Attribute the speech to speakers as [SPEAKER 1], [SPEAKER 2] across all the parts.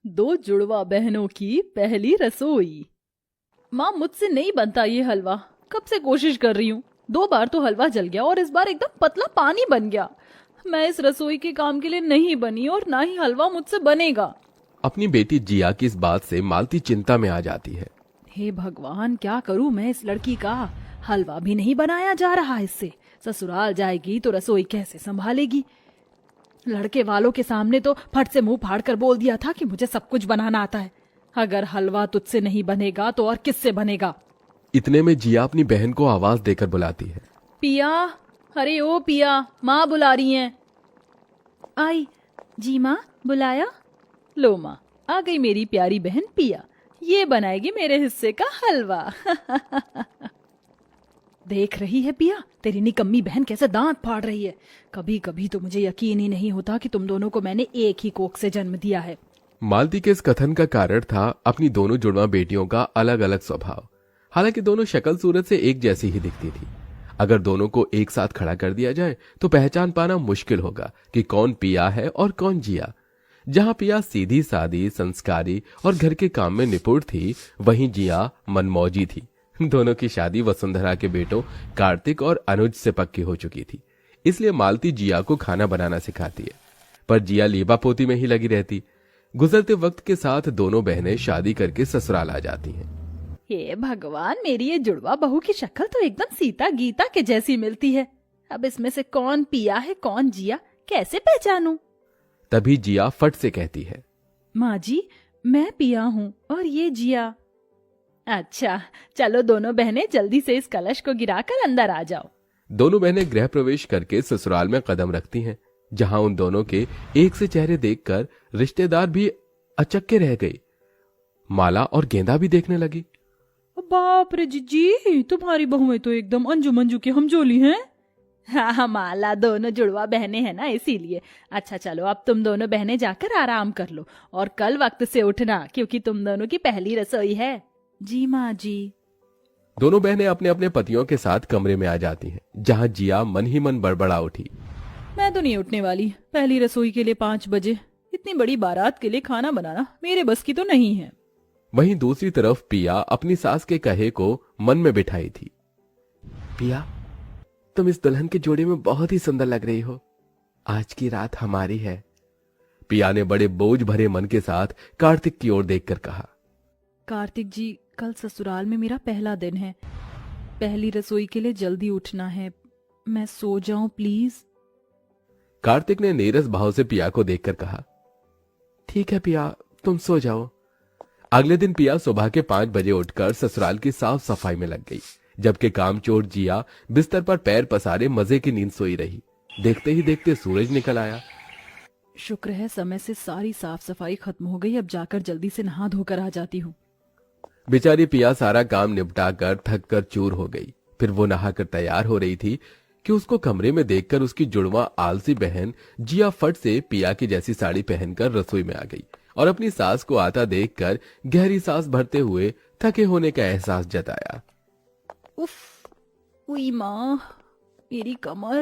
[SPEAKER 1] दो जुड़वा बहनों की पहली रसोई। माँ, मुझसे नहीं बनता ये हलवा। कब से कोशिश कर रही हूँ। 2 बार तो हलवा जल गया और इस बार एकदम पतला पानी बन गया। मैं इस रसोई के काम के लिए नहीं बनी और ना ही हलवा मुझसे बनेगा।
[SPEAKER 2] अपनी बेटी जिया की इस बात से मालती चिंता में आ जाती है।
[SPEAKER 1] हे भगवान, क्या करूं मैं इस लड़की का। हलवा भी नहीं बनाया जा रहा इससे। ससुराल जाएगी तो रसोई कैसे संभालेगी। लड़के वालों के सामने तो फट से मुंह फाड़ कर बोल दिया था कि मुझे सब कुछ बनाना आता है। अगर हलवा तुझसे नहीं बनेगा तो और किससे बनेगा।
[SPEAKER 2] इतने में जिया अपनी बहन को आवाज देकर बुलाती है।
[SPEAKER 1] पिया, अरे ओ पिया, माँ बुला रही हैं। आई। जी माँ, बुलाया? लो माँ, आ गई मेरी प्यारी बहन पिया। ये बनाएगी मेरे हिस्से का हलवा। देख रही है पिया, तेरी निकम्मी बहन कैसे दांत फाड़ रही है। कभी कभी तो मुझे यकीन ही नहीं होता कि तुम दोनों को मैंने एक ही कोख से जन्म दिया है।
[SPEAKER 2] मालती के इस कथन का कारण था अपनी दोनों जुड़वा बेटियों का अलग अलग स्वभाव। हालांकि दोनों शक्ल सूरत से एक जैसी ही दिखती थी। अगर दोनों को एक साथ खड़ा कर दिया जाए तो पहचान पाना मुश्किल होगा कि कौन पिया है और कौन जिया। जहां पिया सीधी सादी, संस्कारी और घर के काम में निपुण थी, वहीं जिया मनमौजी थी। दोनों की शादी वसुंधरा के बेटों कार्तिक और अनुज से पक्की हो चुकी थी। इसलिए मालती जिया को खाना बनाना सिखाती है, पर जिया लीबा पोती में ही लगी रहती। गुजरते वक्त के साथ दोनों बहनें शादी करके ससुराल आ जाती हैं।
[SPEAKER 1] हे भगवान, मेरी ये जुड़वा बहू की शक्ल तो एकदम सीता गीता के जैसी मिलती है। अब इसमें से कौन पिया है कौन जिया, कैसे पहचानूं?
[SPEAKER 2] तभी जिया फट से कहती है,
[SPEAKER 1] माँ जी, मैं पिया हूँ और ये जिया। अच्छा, चलो दोनों बहनें जल्दी से इस कलश को गिराकर अंदर आ जाओ।
[SPEAKER 2] दोनों बहनें गृह प्रवेश करके ससुराल में कदम रखती हैं, जहां उन दोनों के एक से चेहरे देखकर रिश्तेदार भी अचक्के रह गए। माला और गेंदा भी देखने लगी।
[SPEAKER 1] बाप रे जीजी, तुम्हारी बहुएं तो एकदम अंजू मंजू की हमजोली हैं। हाँ माला, दोनों जुड़वा बहनें हैं ना, इसीलिए। अच्छा चलो, अब तुम दोनों बहनें जाकर आराम कर लो और कल वक्त से उठना, क्योंकि तुम दोनों की पहली रसोई है। जी माँ जी।
[SPEAKER 2] दोनों बहनें अपने अपने पतियों के साथ कमरे में आ जाती हैं, जहां जिया मन ही मन बड़बड़ा उठी।
[SPEAKER 1] मैं तो नहीं उठने वाली। पहली रसोई के लिए 5 बजे। इतनी बड़ी बारात के लिए खाना बनाना मेरे बस की तो नहीं है।
[SPEAKER 2] वहीं दूसरी तरफ पिया अपनी सास के कहे को मन में बिठाई थी। पिया, तुम इस दुल्हन के जोड़े में बहुत ही सुंदर लग रही हो। आज की रात हमारी है। पिया ने बड़े बोझ भरे मन के साथ कार्तिक की ओर देखकर कहा।
[SPEAKER 1] कार्तिक जी, कल ससुराल में मेरा पहला दिन है। पहली रसोई के लिए जल्दी उठना है। मैं सो जाऊं प्लीज?
[SPEAKER 2] कार्तिक ने नीरस भाव से पिया को देखकर कहा, ठीक है पिया, तुम सो जाओ। अगले दिन पिया सुबह के 5 बजे उठकर ससुराल की साफ सफाई में लग गई, जबकि कामचोर जिया बिस्तर पर पैर पसारे मजे की नींद सोई रही। देखते ही देखते सूरज निकल आया।
[SPEAKER 1] शुक्र है समय से सारी साफ सफाई खत्म हो गई। अब जाकर जल्दी से नहा धोकर आ जाती हूँ।
[SPEAKER 2] बेचारी पिया सारा काम निपटा कर थक कर चूर हो गई। फिर वो नहाकर तैयार हो रही थी कि उसको कमरे में देखकर उसकी जुड़वा आलसी बहन जिया फट से पिया की जैसी साड़ी पहनकर रसोई में आ गई और अपनी सास को आता देखकर गहरी सांस भरते हुए थके होने का एहसास जताया।
[SPEAKER 1] उफ, हुई माँ, मेरी कमर।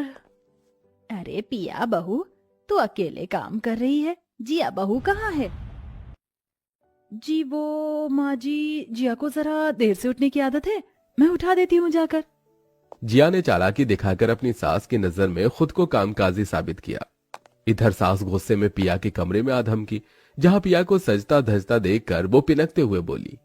[SPEAKER 1] अरे पिया बहू, तू अकेले काम कर रही है? जिया बहू कहाँ है? जी वो माँ जी, जिया को जरा देर से उठने की आदत है, मैं उठा देती हूँ जाकर।
[SPEAKER 2] जिया ने चालाकी दिखाकर अपनी सास की नजर में खुद को कामकाजी साबित किया। इधर सास गुस्से में पिया के कमरे में आ धमकी, जहां पिया को सजता धजता देखकर वो पिनकते हुए बोली,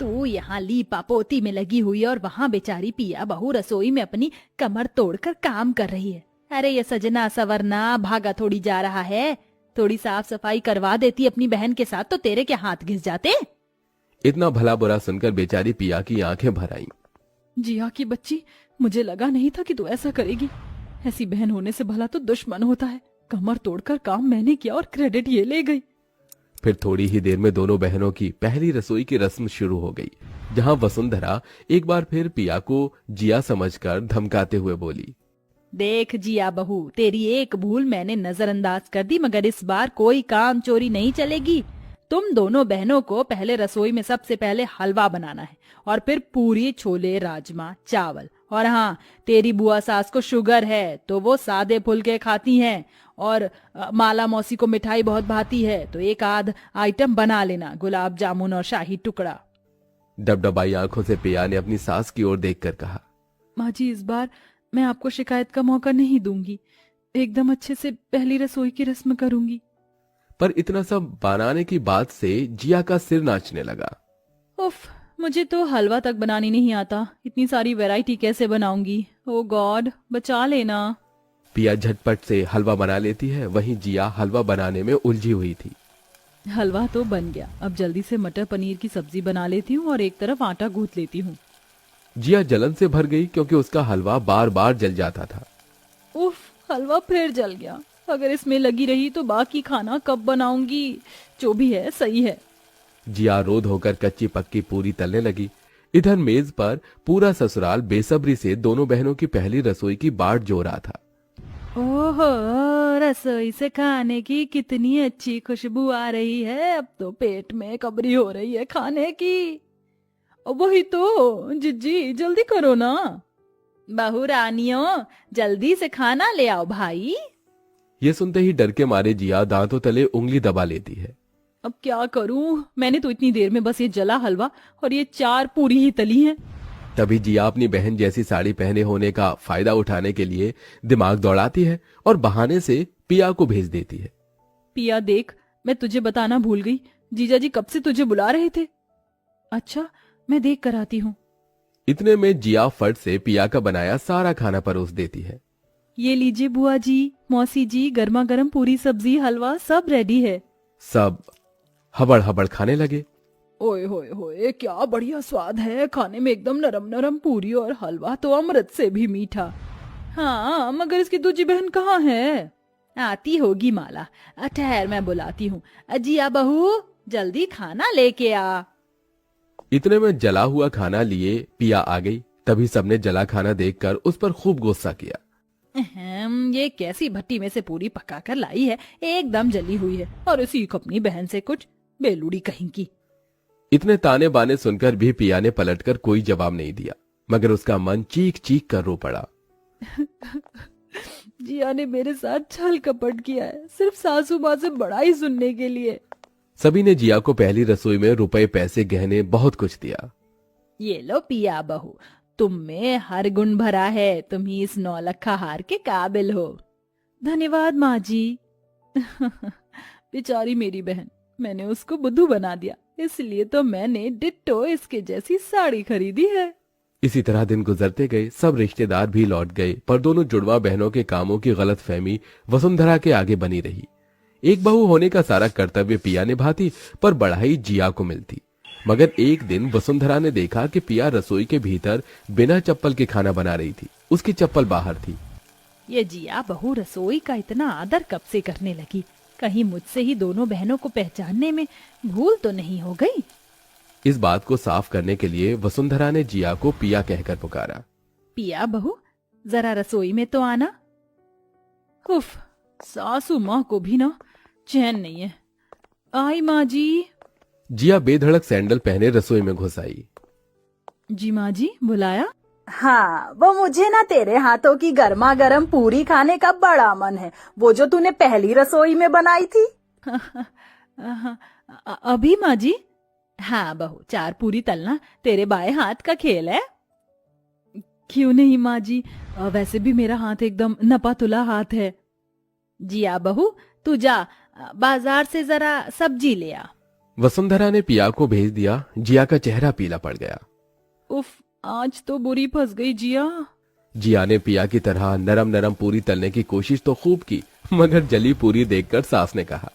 [SPEAKER 1] तू यहाँ लीपा पोती में लगी हुई और वहाँ बेचारी पिया बहू रसोई में अपनी कमर तोड़कर काम कर रही है। अरे ये सजना सवरना भागा थोड़ी जा रहा है। थोड़ी साफ सफाई करवा देती अपनी बहन के साथ तो तेरे के हाथ घिस जाते।
[SPEAKER 2] इतना भला बुरा सुनकर बेचारी पिया की आंखें भर आईं।
[SPEAKER 1] जिया की बच्ची, मुझे लगा नहीं था कि तू ऐसा करेगी। ऐसी बहन होने से भला तो दुश्मन होता है। कमर तोड़कर काम मैंने किया और क्रेडिट ये ले गई।
[SPEAKER 2] फिर थोड़ी ही देर में दोनों बहनों की पहली रसोई की रस्म शुरू हो गई, जहां वसुंधरा एक बार फिर पिया को जिया समझकर धमकाते हुए बोली,
[SPEAKER 1] देख जिया बहू, तेरी एक भूल मैंने नजरअंदाज कर दी, मगर इस बार कोई काम चोरी नहीं चलेगी। तुम दोनों बहनों को पहले रसोई में सबसे पहले हलवा बनाना है और फिर पूरी छोले राजमा चावल। और हाँ, तेरी बुआ सास को शुगर है तो वो सादे फुलके खाती हैं और माला मौसी को मिठाई बहुत भाती है तो एक आध आइटम बना लेना, गुलाब जामुन और शाही टुकड़ा।
[SPEAKER 2] डबडबाई आंखों से पिया ने अपनी सास की ओर देखकर कहा,
[SPEAKER 1] माँ जी इस बार मैं आपको शिकायत का मौका नहीं दूंगी, एकदम अच्छे से पहली रसोई की रस्म करूंगी।
[SPEAKER 2] पर इतना सब बनाने की बात से जिया का सिर नाचने लगा।
[SPEAKER 1] उफ, मुझे तो हलवा तक बनानी नहीं आता, इतनी सारी वैरायटी कैसे बनाऊंगी? ओ गॉड, बचा लेना।
[SPEAKER 2] पिया झटपट से हलवा बना लेती है, वहीं जिया हलवा बनाने में उलझी हुई थी।
[SPEAKER 1] हलवा तो बन गया, अब जल्दी से मटर पनीर की सब्जी बना लेती हूँ और एक तरफ आटा गूंथ लेती हूँ।
[SPEAKER 2] जिया जलन से भर गई क्योंकि उसका हलवा बार बार जल जाता था।
[SPEAKER 1] उफ, हलवा फिर जल गया। अगर इसमें लगी रही तो बाकी खाना कब बनाऊंगी? जो भी है सही है।
[SPEAKER 2] जिया रोध होकर कच्ची पक्की पूरी तलने लगी। इधर मेज पर पूरा ससुराल बेसब्री से दोनों बहनों की पहली रसोई की बाट जो रहा था।
[SPEAKER 1] ओहो, रसोई से खाने की कितनी अच्छी खुशबू आ रही है, अब तो पेट में कबरी हो रही है खाने की। वही तो जिज्जी, जल्दी करो ना। बहू रानियों, जल्दी से खाना ले आओ भाई।
[SPEAKER 2] ये सुनते ही डर के मारे जिया दांतों तले उंगली दबा लेती है।
[SPEAKER 1] अब क्या करूं, मैंने तो इतनी देर में बस ये जला हलवा और ये 4 पूरी ही तली हैं।
[SPEAKER 2] तभी जिया अपनी बहन जैसी साड़ी पहने होने का फायदा उठाने के लिए दिमाग दौड़ाती है और बहाने से पिया को भेज देती है।
[SPEAKER 1] पिया देख, मैं तुझे बताना भूल गई, जीजा जी कब से तुझे बुला रहे थे। अच्छा, मैं देख कर आती हूँ।
[SPEAKER 2] इतने में जिया फट से पिया का बनाया सारा खाना परोस देती है।
[SPEAKER 1] ये लीजिए बुआ जी, मौसी जी, गर्मा गर्म पूरी सब्जी हलवा सब रेडी है।
[SPEAKER 2] सब हबड़ हबड़ खाने लगे।
[SPEAKER 1] ओए होए होए, क्या बढ़िया स्वाद है, खाने में एकदम नरम नरम पूरी और हलवा तो अमृत से भी मीठा। हाँ, मगर इसकी दूजी बहन कहाँ है? आती होगी माला, ठहर मैं बुलाती हूँ। जिया बहू, जल्दी खाना लेके आ।
[SPEAKER 2] इतने में जला हुआ खाना लिए पिया आ गई। तभी सबने जला खाना देखकर उस पर खूब गुस्सा किया।
[SPEAKER 1] ये कैसी भट्टी में से पूरी पका कर लाई है, एकदम जली हुई है, और सीख अपनी बहन से कुछ, बेलूड़ी कहीं की।
[SPEAKER 2] इतने ताने बाने सुनकर भी पिया ने पलटकर कोई जवाब नहीं दिया, मगर उसका मन चीख चीख कर रो पड़ा।
[SPEAKER 1] जिया ने मेरे साथ छल कपट किया है, सिर्फ सासू माँ से बड़ाई सुनने के लिए।
[SPEAKER 2] सभी ने जिया को पहली रसोई में रुपए पैसे गहने बहुत कुछ दिया।
[SPEAKER 1] ये लो पिया बहू, तुम में हर गुण भरा है, तुम ही इस 9 लखा हार के काबिल हो। धन्यवाद माँ जी। बेचारी मेरी बहन, मैंने उसको बुद्धू बना दिया, इसलिए तो मैंने डिट्टो इसके जैसी साड़ी खरीदी है।
[SPEAKER 2] इसी तरह दिन गुजरते गए, सब रिश्तेदार भी लौट गए, पर दोनों जुड़वा बहनों के कामों की गलतफहमी वसुंधरा के आगे बनी रही। एक बहू होने का सारा कर्तव्य पिया निभाती, पर बढ़ाई जिया को मिलती। मगर एक दिन वसुंधरा ने देखा कि पिया रसोई के भीतर बिना चप्पल के खाना बना रही थी, उसकी चप्पल बाहर थी।
[SPEAKER 1] ये जिया बहू रसोई का इतना आदर कब से करने लगी, कहीं मुझसे ही दोनों बहनों को पहचानने में भूल तो नहीं हो गई।
[SPEAKER 2] इस बात को साफ करने के लिए वसुंधरा ने जिया को पिया कहकर पुकारा।
[SPEAKER 1] पिया बहू, जरा रसोई में तो आना। उफ, सासू माँ को भी ना चैन नहीं है। आई माँ जी।
[SPEAKER 2] जिया बेधड़क सैंडल पहने रसोई में घुस आई।
[SPEAKER 1] जी माँ जी, बुलाया?
[SPEAKER 3] हाँ, वो मुझे ना तेरे हाथों की गर्मा गर्म पूरी खाने का बड़ा मन है, वो जो तूने पहली रसोई में बनाई थी।
[SPEAKER 1] अभी माँ जी? हाँ बहू, 4 पूरी तलना तेरे बाएं हाथ का खेल है। क्यों नहीं माँ जी, वैसे भी मेरा हाथ एकदम नपा तुला हाथ है। जिया बहू, तू जा बाजार से जरा सब्जी ले आ।
[SPEAKER 2] वसुंधरा ने पिया को भेज दिया। जिया का चेहरा पीला पड़ गया।
[SPEAKER 1] उफ, आज तो बुरी फंस गई जिया।
[SPEAKER 2] जिया ने पिया की तरह नरम नरम पूरी तलने की कोशिश तो खूब की, मगर जली पूरी देखकर सास ने कहा,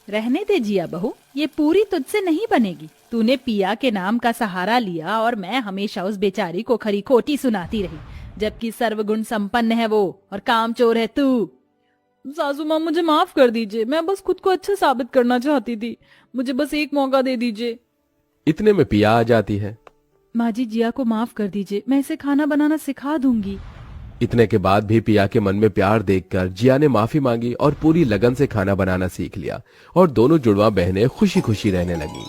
[SPEAKER 1] रहने दे जिया बहू, ये पूरी तुझसे नहीं बनेगी। तूने पिया के नाम का सहारा लिया और मैं हमेशा उस बेचारी को खरी खोटी सुनाती रही, जबकि सर्वगुण संपन्न है वो और कामचोर है तू। सासू माँ, मुझे माफ कर दीजिए, मैं बस खुद को अच्छा साबित करना चाहती थी, मुझे बस एक मौका दे दीजिए।
[SPEAKER 2] इतने में पिया आ जाती है।
[SPEAKER 1] माँ जी, जिया को माफ कर दीजिए, मैं इसे खाना बनाना सिखा दूंगी।
[SPEAKER 2] इतने के बाद भी पिया के मन में प्यार देखकर जिया ने माफी मांगी और पूरी लगन से खाना बनाना सीख लिया और दोनों जुड़वा बहनें खुशी खुशी रहने लगी।